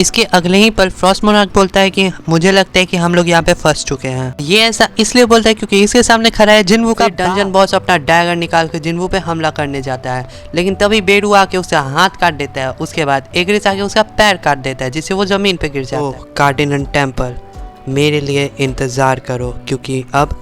इसके अगले ही पल फ्रॉस्ट मोनार्क बोलता है कि मुझे लगता है कि हम लोग यहाँ पे फंस चुके हैं। ये ऐसा इसलिए बोलता है क्योंकि इसके सामने खड़ा है जिन्वू का डंजन बॉस। अपना डैगर निकाल के जिन्वू पे हमला करने जाता है, लेकिन तभी बेरू आके उसका हाथ काट देता है। उसके बाद एग्रिस आके उसका पैर काट देता है, जिससे वो जमीन पे गिर जाता है। कार्डिनन टेम्पल, मेरे लिए इंतजार करो क्योंकि अब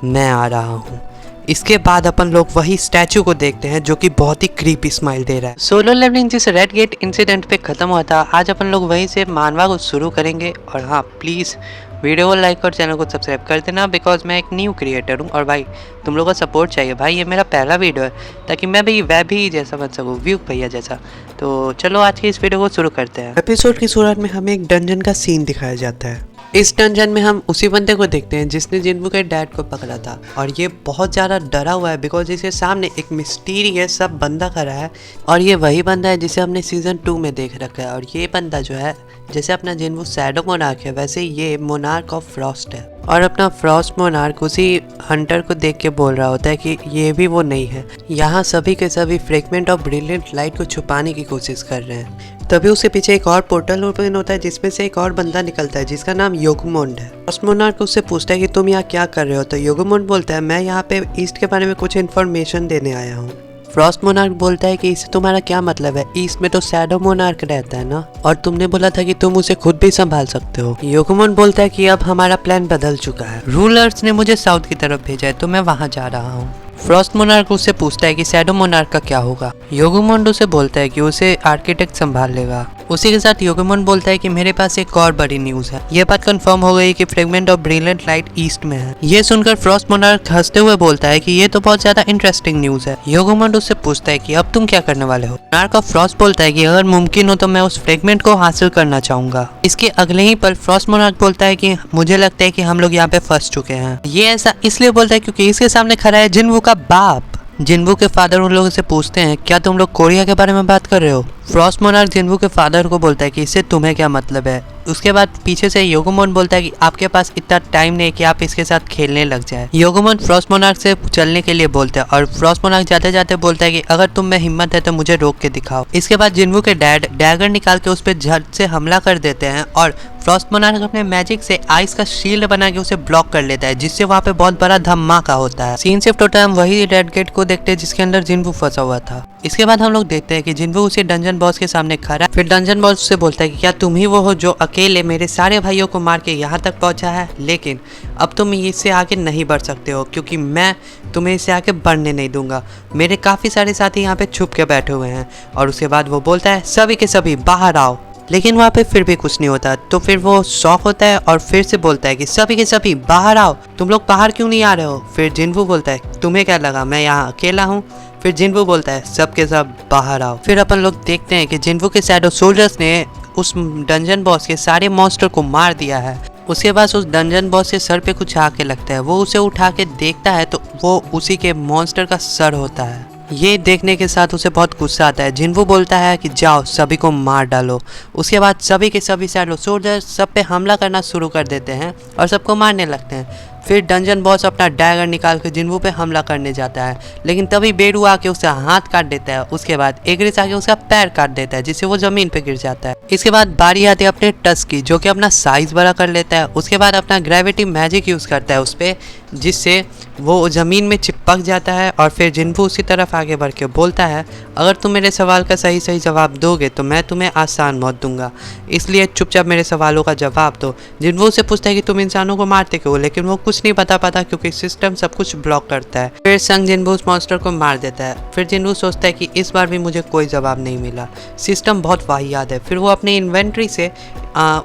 मैं आ रहा हूँ। इसके बाद अपन लोग वही स्टैचू को देखते हैं जो कि बहुत ही क्रीपी स्माइल दे रहा है। सोलो लेवलिंग जिस रेड गेट इंसिडेंट पे खत्म हुआ था, आज अपन लोग वहीं से मानवा को शुरू करेंगे। और हाँ, प्लीज़ वीडियो को लाइक और चैनल को सब्सक्राइब कर देना, बिकॉज मैं एक न्यू क्रिएटर हूँ और भाई तुम लोगों का सपोर्ट चाहिए। भाई ये मेरा पहला वीडियो है ताकि मैं भी वेब ही जैसा बन सकूँ, व्यू भैया जैसा। तो चलो आज की इस वीडियो को शुरू करते हैं। एपिसोड की शुरुआत में हमें एक डंजन का सीन दिखाया जाता है। इस डंजन में हम उसी बंदे को देखते हैं जिसने जिन्वू के डैड को पकड़ा था, और ये बहुत ज़्यादा डरा हुआ है बिकॉज इसके सामने एक मिस्टीरियस सब बंदा खड़ा है। और ये वही बंदा है जिसे हमने सीजन 2 में देख रखा है। और ये बंदा जो है, जैसे अपना जिन्वू शैडो मोनार्क है, वैसे ये मोनार्क ऑफ फ्रॉस्ट है। और अपना फ्रॉस्ट मोनार्क उसी हंटर को देख के बोल रहा होता है कि ये भी वो नहीं है। यहाँ सभी के सभी फ्रेगमेंट ऑफ ब्रिलियंट लाइट को छुपाने की कोशिश कर रहे हैं। तभी उसके पीछे एक और पोर्टल ओपन होता है जिसमें से एक और बंदा निकलता है जिसका नाम योगमोंड है। फ्रॉस्ट मोनार्क उससे पूछता है कि तुम यहाँ क्या कर रहे हो, तो योगमोंड बोलता है मैं यहाँ पे ईस्ट के बारे में कुछ इन्फॉर्मेशन देने आया हूँ। फ्रॉस्ट मोनार्क बोलता है कि इससे तुम्हारा क्या मतलब है, ईस्ट में तो शैडो मोनार्क रहता है ना, और तुमने बोला था कि तुम उसे खुद भी संभाल सकते हो। योगमोंड बोलता है कि अब हमारा प्लान बदल चुका है, रूलर्स ने मुझे साउथ की तरफ भेजा है तो मैं वहां जा रहा हूँ। फ्रॉस्ट मोनार्क उससे पूछता है कि शैडो मोनार्क का क्या होगा। योगमोंड उसे बोलता है कि उसे आर्किटेक्ट संभाल लेगा। उसी के साथ योगमोंड बोलता है कि मेरे पास एक और बड़ी न्यूज़ है। यह बात कंफर्म हो गई कि fragment of brilliant light east में है। ये सुनकर फ्रॉस्ट मोनार्क हंसते हुए बोलता है कि ये तो बहुत ज्यादा इंटरेस्टिंग न्यूज़ है। योगमोंड उससे पूछता है कि अब तुम क्या करने वाले हो। मोनार्क ऑफ फ्रॉस्ट बोलता है कि अगर मुमकिन हो तो मैं उस फ्रेगमेंट को हासिल करना चाहूंगा। इसके अगले ही पल फ्रॉस्ट मोनार्क बोलता है कि मुझे लगता है कि हम लोग यहाँ पे फंस चुके हैं। ये ऐसा इसलिए बोलता है क्योंकि इसके सामने खड़ा है जिन्वू का बाप। जिन्वू के फादर उन लोगों से पूछते हैं क्या तुम लोग कोरिया के बारे में बात कर रहे हो। फ्रॉस्ट मोनार्क जिन्वू के फादर को बोलता है कि इससे तुम्हें क्या मतलब है। उसके बाद पीछे से योगमोंड बोलता है कि आपके पास इतना टाइम नहीं कि आप इसके साथ खेलने लग जाए। योगमोंड फ्रॉस्ट मोनार्क से चलने के लिए बोलता है और फ्रॉस्ट मोनार्क जाते जाते बोलता है कि अगर तुम में हिम्मत है तो मुझे रोक के दिखाओ। इसके बाद जिन्वू के डैड डैगर निकाल के उस पर झट से हमला कर देते हैं और फ्रॉस्ट मोनार्क अपने मैजिक से आइस का शील्ड बना के उसे ब्लॉक कर लेता है, जिससे वहाँ पे बहुत बड़ा धमाका होता है। सीन शिफ्ट होता है, हम वही रेड गेट को देखते हैं जिसके अंदर जिन्वू फंसा हुआ था। इसके बाद हम लोग देखते हैं कि जिन्वू उसी डंजन बॉस के सामने खड़ा है। फिर डंजन बॉस से बोलता है कि क्या तुम ही वो हो जो अकेले मेरे सारे भाइयों को मार के यहाँ तक पहुँचा है, लेकिन अब तुम इससे आगे नहीं बढ़ सकते हो क्योंकि मैं तुम्हें इससे आगे बढ़ने नहीं दूंगा। मेरे काफ़ी सारे साथी यहाँ पे छुप के बैठे हुए हैं। और उसके बाद वो बोलता है सभी के सभी बाहर आओ, लेकिन वहाँ पे फिर भी कुछ नहीं होता। तो फिर वो शॉक होता है और फिर से बोलता है कि सभी के सभी बाहर आओ, तुम लोग बाहर क्यों नहीं आ रहे हो। फिर जिन्वू बोलता है तुम्हें क्या लगा मैं यहाँ अकेला हूँ। फिर जिन्वू बोलता है सब के सब बाहर आओ। फिर अपन लोग देखते हैं कि जिन्वू के शैडो सोल्जर्स ने उस डंजन बॉस के सारे मॉन्स्टर को मार दिया है। उसके बाद उस डंजन बॉस के सर पे कुछ आके लगता है। वो उसे उठा के देखता है तो वो उसी के मॉन्स्टर का सर होता है। ये देखने के साथ उसे बहुत गुस्सा आता है। जिन्वू बोलता है कि जाओ सभी को मार डालो। उसके बाद सभी के सभी शैडो सोल्जर्स सब पे हमला करना शुरू कर देते हैं और सबको मारने लगते हैं। फिर डंजन बॉस अपना डैगर निकाल के जिन्वू पे हमला करने जाता है, लेकिन तभी बेरू आके उसका हाथ काट देता है। उसके बाद एग्रिस आके उसका पैर काट देता है, जिससे वो जमीन पे गिर जाता है। इसके बाद बारी आती है अपने टस की, जो कि अपना साइज बड़ा कर लेता है। उसके बाद अपना ग्रेविटी मैजिक यूज़ करता है उस पर, जिससे वो ज़मीन में चिपक जाता है। और फिर जिन्वू उसी तरफ आगे बढ़ के बोलता है अगर तुम मेरे सवाल का सही सही जवाब दोगे तो मैं तुम्हें आसान मौत दूंगा, इसलिए चुपचाप मेरे सवालों का जवाब दो। जिन्वू उससे पूछता है कि तुम इंसानों को मारते क्यों, लेकिन वो कुछ नहीं बता पाता क्योंकि सिस्टम सब कुछ ब्लॉक करता है। फिर संग जिन्वू उस मॉन्स्टर को मार देता है। फिर जिन्वू सोचता है कि इस बार भी मुझे कोई जवाब नहीं मिला, सिस्टम बहुत वाहियात है। फिर वो अपने इन्वेंट्री से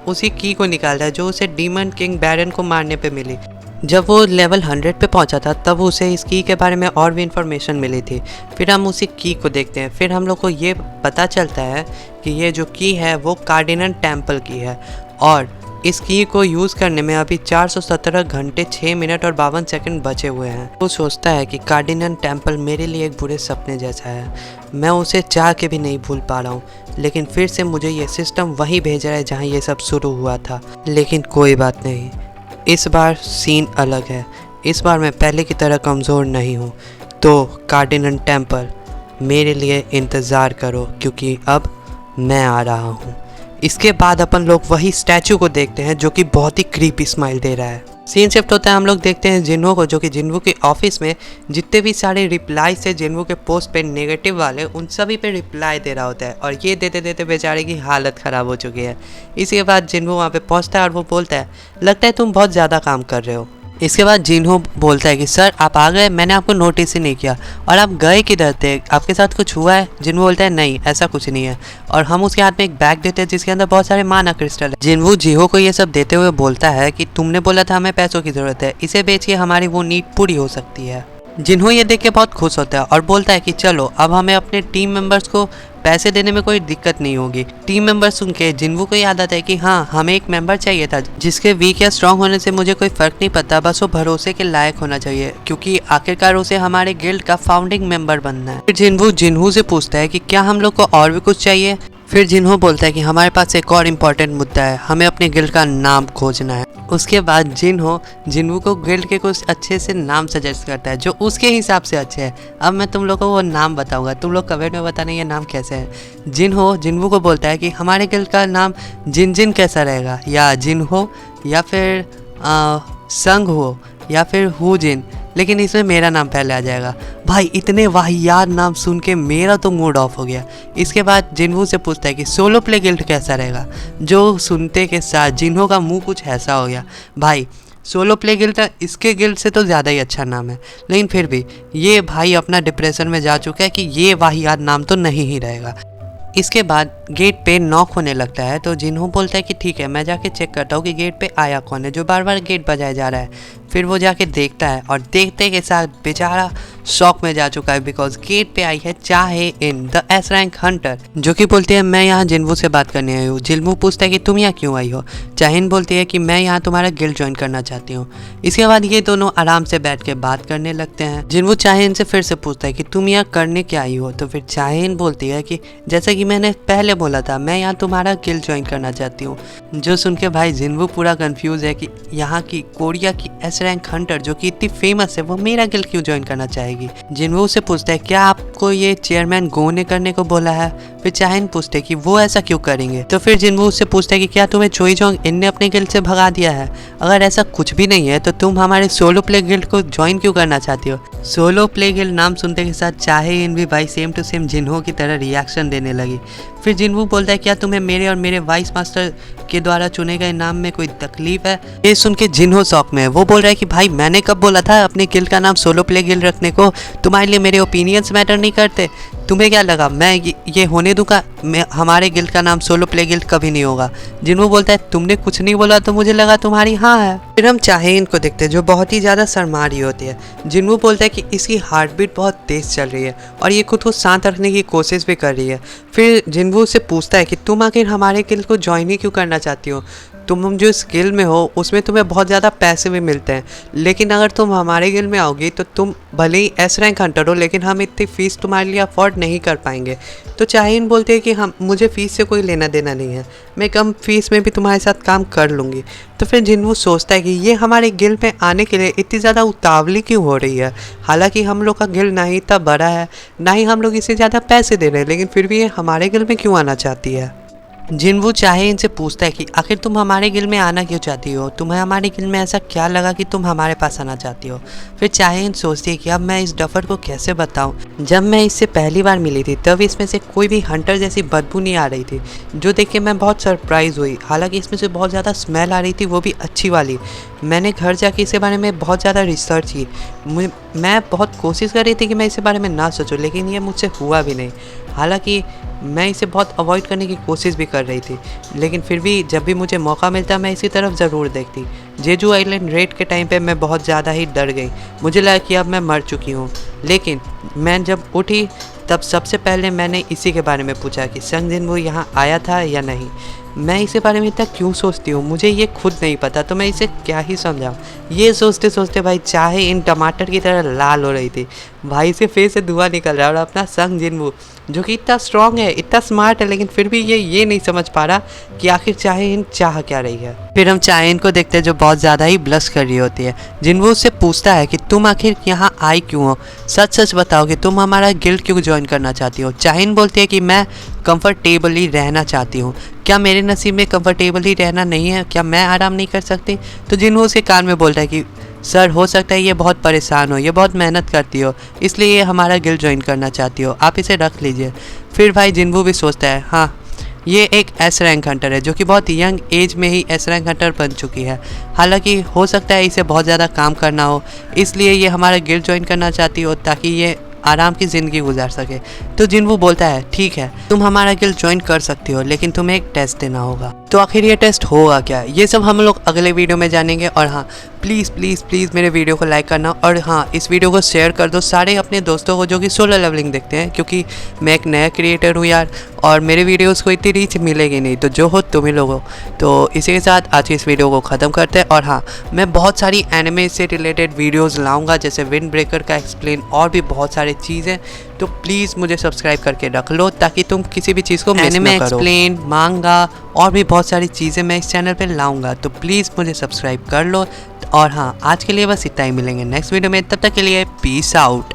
उसी की को निकालता है जो उसे डीमन किंग बैरन को मारने पे मिली। जब वो लेवल 100 पे पहुंचा था तब उसे इस की के बारे में और भी इंफॉर्मेशन मिली थी। फिर हम उसी की को देखते हैं। फिर हम लोग को ये पता चलता है कि ये जो की है वो कार्डिनन टेम्पल की है और इस की को यूज़ करने में अभी 417 घंटे 6 मिनट और 52 सेकंड बचे हुए हैं। वो सोचता है कि कार्डिनन टेम्पल मेरे लिए एक बुरे सपने जैसा है, मैं उसे चाह के भी नहीं भूल पा रहा हूँ, लेकिन फिर से मुझे ये सिस्टम वहीं भेज रहा है जहाँ ये सब शुरू हुआ था। लेकिन कोई बात नहीं, इस बार सीन अलग है। इस बार मैं पहले की तरह कमज़ोर नहीं हूँ। तो कार्डिनन टेम्पल, मेरे लिए इंतज़ार करो क्योंकि अब मैं आ रहा हूँ। इसके बाद अपन लोग वही स्टैचू को देखते हैं जो कि बहुत ही क्रीपी स्माइल दे रहा है। सीन शिफ्ट होता है, हम लोग देखते हैं जिन्हो को, जो कि जिन्हो के ऑफिस में जितने भी सारे रिप्लाई है जिन्हो के पोस्ट पे नेगेटिव वाले, उन सभी पे रिप्लाई दे रहा होता है और ये देते देते बेचारे की हालत ख़राब हो चुकी है। इसके बाद जिन्हो वहाँ पे पहुँचता है और वो बोलता है लगता है तुम बहुत ज़्यादा काम कर रहे हो। इसके बाद जिन्हो बोलता है कि सर आप आ गए, मैंने आपको नोटिस ही नहीं किया, और आप गए किधर थे, आपके साथ कुछ हुआ है? जिन्हो बोलता है नहीं ऐसा कुछ नहीं है, और हम उसके हाथ में एक बैग देते हैं जिसके अंदर बहुत सारे माना क्रिस्टल है। जिन्हो जिहो को ये सब देते हुए बोलता है कि तुमने बोला था हमें पैसों की ज़रूरत है, इसे बेच के हमारी वो नीड पूरी हो सकती है। जिन्हो ये देख के बहुत खुश होता है और बोलता है कि चलो अब हमें अपने टीम मेंबर्स को पैसे देने में कोई दिक्कत नहीं होगी। टीम मेंबर सुन के जिन्हो को याद आता है कि हाँ हमें एक मेंबर चाहिए था जिसके वीक या स्ट्रांग होने से मुझे कोई फ़र्क नहीं पड़ता, बस वो भरोसे के लायक होना चाहिए, क्योंकि आखिरकार उसे हमारे गिल्ड का फाउंडिंग मेंबर बनना है। फिर जिन्हो से पूछता है कि क्या हम लोग को और भी कुछ चाहिए? फिर जिन्हो बोलता है कि हमारे पास एक और इम्पॉर्टेंट मुद्दा है, हमें अपने गिल्ड का नाम खोजना है। उसके बाद जिन्हो को गिल्ड के कुछ अच्छे से नाम सजेस्ट करता है जो उसके हिसाब से अच्छे हैं। अब मैं तुम लोग को वो नाम बताऊंगा, तुम लोग कमेंट में बताना ये नाम कैसे है। जिन्हो को बोलता है कि हमारे गिल्ड का नाम जिन कैसा रहेगा, या जिन्हो या फिर संग हो या फिर हुजिन, लेकिन इसमें मेरा नाम पहले आ जाएगा। भाई इतने वाहियात नाम सुन के मेरा तो मूड ऑफ हो गया। इसके बाद जिन्हो से पूछता है कि सोलो प्ले गिल्ड कैसा रहेगा, जो सुनते के साथ जिन्हो का मुंह कुछ ऐसा हो गया। भाई सोलो प्ले गिल्ड इसके गिल्ड से तो ज़्यादा ही अच्छा नाम है, लेकिन फिर भी ये भाई अपना डिप्रेशन में जा चुका है कि ये वाहियात नाम तो नहीं ही रहेगा। इसके बाद गेट पे नॉक होने लगता है, तो जिन्हो बोलता है कि ठीक है मैं जाके चेक करता हूँ कि गेट पे आया कौन है जो बार बार गेट बजाया जा रहा है। फिर वो जाके देखता है और देखते के साथ बेचारा शॉक में जा चुका है, बिकॉज गेट पे आई है चाहे in the S rank Hunter, जो कि बोलती है मैं यहाँ जिन्हो से बात करने आई हूँ। जिन्हो पूछता है कि तुम यहाँ क्यों आई हो? चाहिन बोलती है कि मैं यहाँ तुम्हारा गिल्ड ज्वाइन करना चाहती हूँ। इसके बाद ये दोनों आराम से बैठ के बात करने लगते हैं। जिन्हो चाहिन से फिर से पूछता है कि तुम यहाँ करने क्या आई हो? तो फिर चाहिन बोलती है कि जैसा कि मैंने पहले बोला था मैं यहाँ तुम्हारा गिल्ड ज्वाइन करना चाहती हूँ। जो सुन के भाई जिन्हो पूरा कंफ्यूज है कि यहाँ की कोरिया की एस रैंक हंटर जो कि इतनी फेमस है वो मेरा गिल्ड क्यों ज्वाइन करना चाहेगी। जिन्हो से पूछता है क्या आपको ये चेयरमैन गो ने करने को बोला है? फिर चाहिन पूछते कि वो ऐसा क्यों करेंगे। तो फिर जिन्हो उससे पूछता है कि क्या तुम्हें चोईजोंग इनने अपने गिल्ड से भगा दिया है? अगर ऐसा कुछ भी नहीं है तो तुम हमारे सोलो प्ले गिल्ड को ज्वाइन क्यों करना चाहती हो? सोलो प्ले गिल्ड नाम सुनते के साथ चाहे इन भी भाई सेम टू सेम जिन्हो की तरह रिएक्शन देने लगी। फिर जिन्हो बोलता है क्या तुम्हें मेरे और मेरे वाइस मास्टर के द्वारा चुने गए नाम में कोई तकलीफ है? ये सुन के जिन्हो शॉक में है। वो बोल रहा है कि भाई मैंने कब बोला था अपने गिल्ड का नाम सोलो प्ले गिल्ड रखने को? तुम्हारे लिए मेरे ओपिनियंस मैटर नहीं करते? तुम्हें क्या लगा मैं ये होने दूंगा? हमारे गिल्ड का नाम सोलो प्ले गिल्ड कभी नहीं होगा। जिन्हो बोलता है तुमने कुछ नहीं बोला तो मुझे लगा तुम्हारी हाँ है। फिर हम चाहे इनको देखते हैं जो बहुत ही ज़्यादा शर्मा रही होती है। जिन्हो बोलता है कि इसकी हार्ट बीट बहुत तेज़ चल रही है और ये खुद को शांत रखने की कोशिश भी कर रही है। फिर जिन्हो से पूछता है कि तुम आखिर हमारे गिल्ड को ज्वाइन ही क्यों करना चाहती हो? तुम जो स्किल में हो उसमें तुम्हें बहुत ज़्यादा पैसे भी मिलते हैं, लेकिन अगर तुम हमारे गिल्ड में आओगी तो तुम भले ही एस रैंक हंटर हो लेकिन हम इतनी फ़ीस तुम्हारे लिए अफोर्ड नहीं कर पाएंगे। तो चाहिन बोलते हैं कि मुझे फ़ीस से कोई लेना देना नहीं है, मैं कम फीस में भी तुम्हारे साथ काम कर लूँगी। तो फिर जिन्हो सोचता है कि ये हमारे गिल्ड में आने के लिए इतनी ज़्यादा उतावली क्यों हो रही है, हालांकि हम लोग का गिल्ड ना ही इतना बड़ा है ना ही हम लोग इसे ज़्यादा पैसे दे रहे हैं, लेकिन फिर भी ये हमारे गिल्ड में क्यों आना चाहती है। जिन्हो चाहे इनसे पूछता है कि आखिर तुम हमारे गिल्ड में आना क्यों चाहती हो? तुम्हें हमारे गिल्ड में ऐसा क्या लगा कि तुम हमारे पास आना चाहती हो? फिर चाहे इन सोचती है कि अब मैं इस डफर को कैसे बताऊं। जब मैं इससे पहली बार मिली थी तब इसमें से कोई भी हंटर जैसी बदबू नहीं आ रही थी, जो देख के मैं बहुत सरप्राइज़ हुई। हालांकि इसमें से बहुत ज़्यादा स्मेल आ रही थी, वो भी अच्छी वाली। मैंने घर जाके इसके बारे में बहुत ज़्यादा रिसर्च की। मैं बहुत कोशिश कर रही थी कि मैं इसके बारे में ना सोचूं, लेकिन ये मुझसे हुआ भी नहीं। हालांकि मैं इसे बहुत अवॉइड करने की कोशिश भी कर रही थी, लेकिन फिर भी जब भी मुझे मौका मिलता मैं इसी तरफ ज़रूर देखती। जेजू आइलैंड रेड के टाइम पे मैं बहुत ज़्यादा ही डर गई, मुझे लगा कि अब मैं मर चुकी हूँ। लेकिन मैं जब उठी तब सबसे पहले मैंने इसी के बारे में पूछा कि संग जिन्हो यहाँ आया था या नहीं। मैं इसके बारे में इतना क्यों सोचती हूँ मुझे ये खुद नहीं पता, तो मैं इसे क्या ही समझाऊँ। ये सोचते सोचते भाई चाहे इन टमाटर की तरह लाल हो रही थी। भाई से फेस से धुआं निकल रहा है और अपना संग जिन्हो जो कि इतना स्ट्रॉन्ग है, इतना स्मार्ट है, लेकिन फिर भी ये नहीं समझ पा रहा कि आखिर चाहे इन चाह क्या रही है। फिर हम चाहे इनको देखते हैं जो बहुत ज़्यादा ही ब्लश कर रही होती है। जिन्हो उससे पूछता है कि तुम आखिर यहाँ आई क्यों हो? सच सच बताओ कि तुम हमारा गिल्ड क्यों ज्वाइन करना चाहती हो। चाहिन बोलती है कि मैं कंफर्टेबली रहना चाहती हूँ। क्या मेरे नसीब में कंफर्टेबली रहना नहीं है? क्या मैं आराम नहीं कर सकती? तो जिन्हों उसके कान में बोलता है कि सर हो सकता है ये बहुत परेशान हो, ये बहुत मेहनत करती हो, इसलिए ये हमारा गिल्ड ज्वाइन करना चाहती हो, आप इसे रख लीजिए। फिर भाई जिन्वू भी सोचता है हाँ ये एक एस रैंक हंटर है जो कि बहुत यंग एज में ही एस रैंक हंटर बन चुकी है। हालांकि हो सकता है इसे बहुत ज़्यादा काम करना हो, इसलिए ये हमारा गिल्ड ज्वाइन करना चाहती हो ताकि ये आराम की ज़िंदगी गुजार सके। तो जिन्वू बोलता है ठीक है तुम हमारा गिल्ड ज्वाइन कर सकती हो, लेकिन तुम्हें एक टेस्ट देना होगा। तो आखिर ये टेस्ट होगा क्या, ये सब हम लोग अगले वीडियो में जानेंगे। और हाँ प्लीज़ प्लीज़ प्लीज़ मेरे वीडियो को लाइक करना, और हाँ इस वीडियो को शेयर कर दो सारे अपने दोस्तों को जो कि सोलो लेवलिंग देखते हैं, क्योंकि मैं एक नया क्रिएटर हूँ यार और मेरे वीडियोस को इतनी रीच मिलेगी नहीं, तो जो हो तुम ही लोग हो। तो इसी के साथ आज की इस वीडियो को ख़त्म करते हैं। और हाँ मैं बहुत सारी एनिमे से रिलेटेड वीडियोस लाऊंगा, जैसे विंड ब्रेकर का एक्सप्लेन और भी बहुत सारी चीज़ें। तो प्लीज़ मुझे सब्सक्राइब करके रख लो ताकि तुम किसी भी चीज़ को एनिमे एक्सप्लेन, मांगा और भी बहुत सारी चीज़ें मैं इस चैनल पे लाऊंगा। तो प्लीज़ मुझे सब्सक्राइब कर लो। और हाँ आज के लिए बस इतना ही, मिलेंगे नेक्स्ट वीडियो में, तब तक के लिए पीस आउट।